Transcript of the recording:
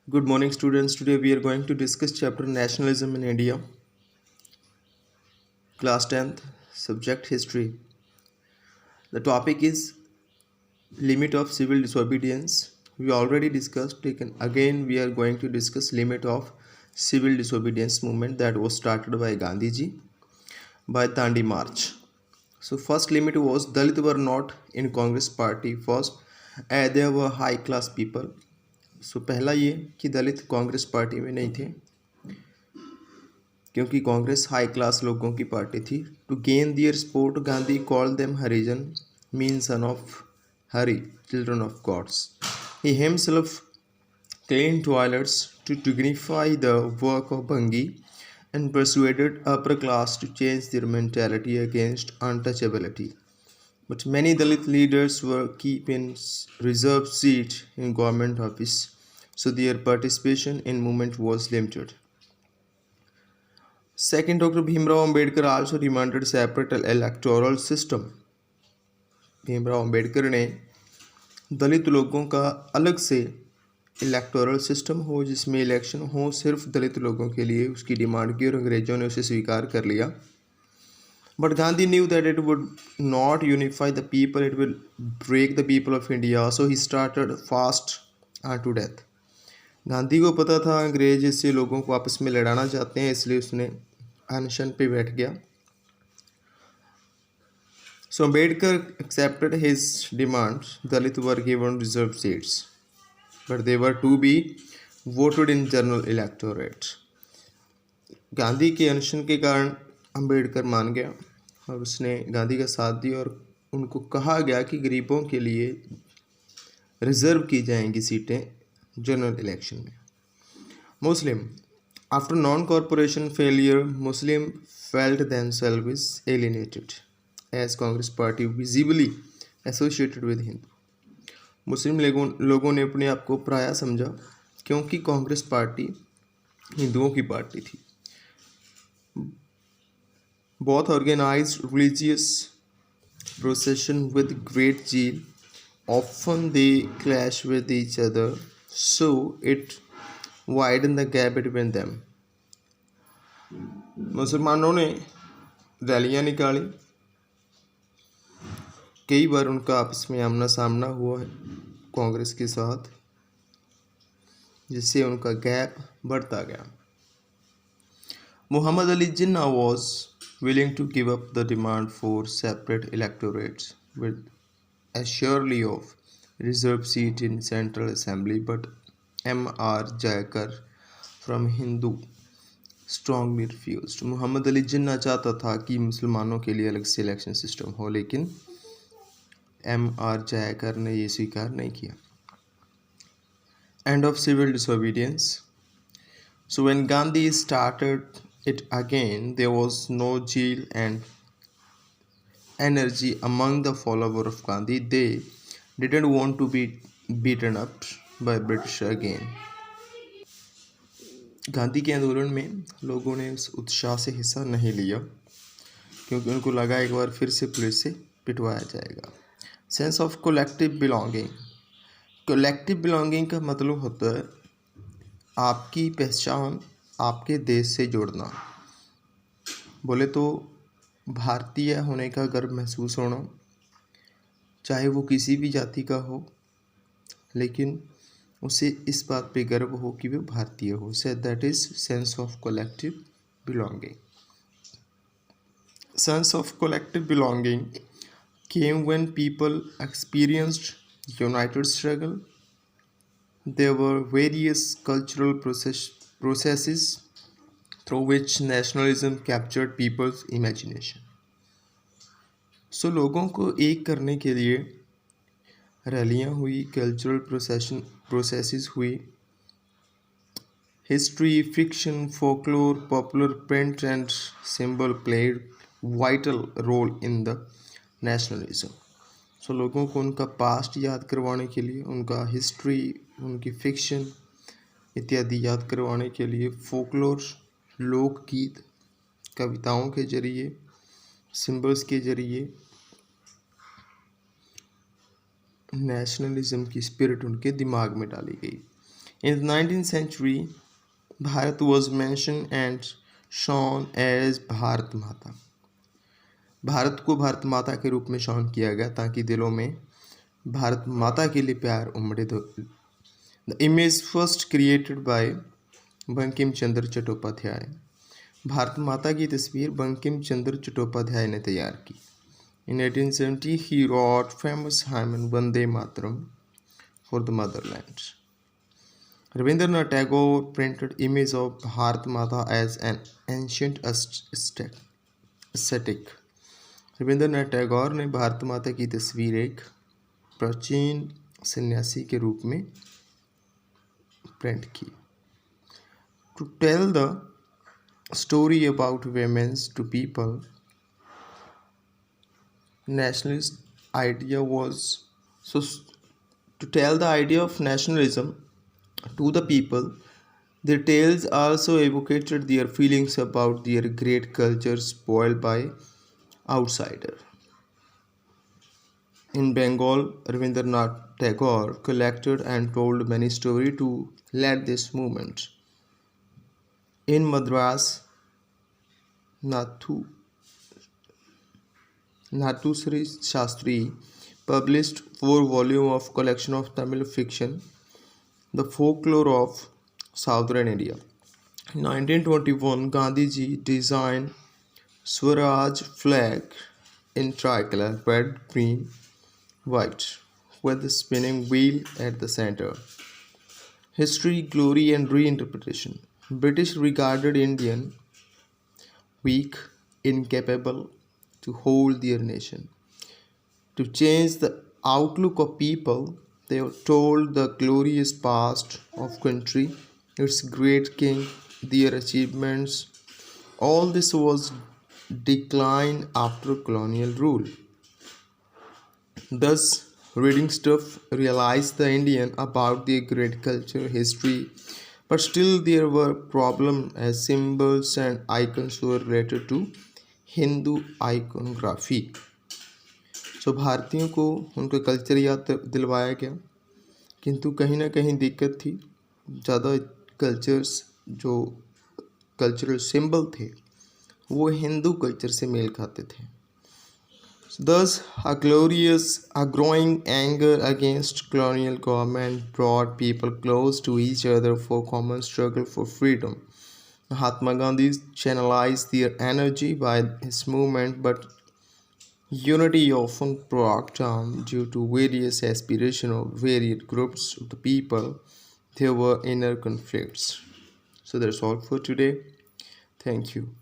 Good morning, students. Today we are going to discuss chapter Nationalism in India, class 10th, subject History. The topic is limit of civil disobedience. We already discussed, again we are going to discuss limit of civil disobedience movement that was started by Gandhiji by Dandi March. So first limit was Dalit were not in Congress party first, they were high class people. So पहला ये कि दलित Congress party में नहीं थे क्योंकि Congress high class लोगों की पार्टी थी. To gain their support Gandhi call them Harijan mean son of Hari, children of gods. He himself cleaned toilets to dignify the work of Bhangi and persuaded upper class to change their mentality against untouchability. But many Dalit leaders were keeping reserved seats in government office, so their participation in movement was limited. Second, Dr. Bhimrao Ambedkar also demanded separate electoral system. Bhimrao Ambedkar ने दलित लोगों का अलग से electoral system हो जिसमें election हो सिर्फ दलित लोगों के लिए, उसकी डिमांड की और अंग्रेजों ने उसे स्वीकार कर लिया. But Gandhi knew that it would not unify the people, it will break the people of India, so he started fast to death. Gandhi को पता था अंग्रेज इससे लोगों को आपस में लड़ाना चाहते हैं, इसलिए उसने अनशन पे बैठ गया. So Ambedkar accepted his demands. Dalit were given reserved seats, but they were to be voted in general electorate. Gandhi के अनशन के कारण अंबेडकर मान गया और उसने गांधी का साथ दिया और उनको कहा गया कि गरीबों के लिए रिजर्व की जाएंगी सीटें जनरल इलेक्शन में. Muslim after non corporation failure Muslim felt themselves alienated as Congress party visibly associated with Hindu. Muslim लोगों ने अपने आप को पराया समझा क्योंकि कांग्रेस पार्टी हिंदुओं की पार्टी थी. Both organized religious procession with great zeal. Often they clash with each other, so it widened the gap between them. मुसलमानों ने रैलियां निकाली, कई बार उनका आपस में आमना सामना हुआ है कांग्रेस के साथ, जिससे उनका गैप बढ़ता गया. Muhammad Ali Jinnah was willing to give up the demand for separate electorates with assuredly of reserved seat in Central Assembly, but M.R. Jayakar from Hindu strongly refused. Muhammad Ali Jinnah चाहता था कि मुसलमानों के लिए अलग से इलेक्शन सिस्टम हो, लेकिन M.R. जयकर ने ये स्वीकार नहीं किया. End of civil disobedience. So when Gandhi started it again, there was no zeal and energy among the followers of Gandhi. They didn't want to be beaten up by British again. Gandhi के आंदोलन में लोगों ने उस उत्साह से हिस्सा नहीं लिया क्योंकि उनको लगा एक बार फिर से पुलिस से पिटवाया जाएगा. Sense of collective belonging. Collective belonging का मतलब होता है आपकी पहचान आपके देश से जोड़ना. बोले तो भारतीय होने का गर्व महसूस होना, चाहे वो किसी भी जाति का हो, लेकिन उसे इस बात पे गर्व हो कि वो भारतीय हो. Say that is sense of collective belonging. Sense of collective belonging came when people experienced united struggle. There were various cultural processes through which nationalism captured people's imagination. So लोगों को एक करने के लिए रैलियां हुई, कल्चरल प्रोसेसेस हुई, history, fiction, folklore, popular print and symbol played vital role in the nationalism. So लोगों को उनका पास्ट याद करवाने के लिए, उनका हिस्ट्री, उनकी फिक्शन इत्यादि याद करवाने के लिए फोकलोर, लोकगीत, कविताओं के जरिए, सिंबल्स के जरिए नेशनलिज्म की स्पिरिट उनके दिमाग में डाली गई. In the 19th century, Bharat was mentioned and shown as Bharat Mata. Bharat को भारत माता के रूप में शॉन किया गया ताकि दिलों में भारत माता के लिए प्यार उमड़े। The image first created by Bankim Chandra Chattopadhyay. Bharat Mata की तस्वीर बंकिम चंद्र चट्टोपाध्याय ने तैयार की। In 1870, he wrote famous hymn Vande Mataram for the motherland. Rabindranath Tagore printed image of Bharat Mata as an ancient ascetic. Rabindranath Tagore ने भारत माता की तस्वीर एक प्राचीन सन्यासी के रूप में प्रिंट की। To tell the story about women's to people, nationalist idea was so to tell the idea of nationalism to the people. Their tales also evocated their feelings about their great culture spoiled by outsider. In Bengal, Rabindranath Tagore collected and told many stories to lead this movement. In Madras, Nathusri Shastri published 4 volumes of collection of Tamil fiction, The Folklore of Southern India. In 1921, Gandhiji designed Swaraj flag in tricolor red, green, white, with the spinning wheel at the center. History, glory, and reinterpretation. British regarded Indian weak, incapable to hold their nation. To change the outlook of people, they told the glorious past of country, its great king, their achievements. All this was decline after colonial rule. Thus, reading stuff realized the Indian about their great culture, history, but still there were problems as symbols and icons were related to Hindu iconography. So भारतीयों को उनका culture याद दिलवाया गया, किंतु कहीं ना कहीं दिक्कत थी। ज़्यादा कल्चर्स जो कल्चरल सिंबल थे वो हिंदू कल्चर से मेल खाते थे। Thus, a growing anger against colonial government brought people close to each other for common struggle for freedom. Mahatma Gandhi channelized their energy by his movement, but unity often broke down due to various aspirations of various groups of the people. There were inner conflicts. So that's all for today. Thank you.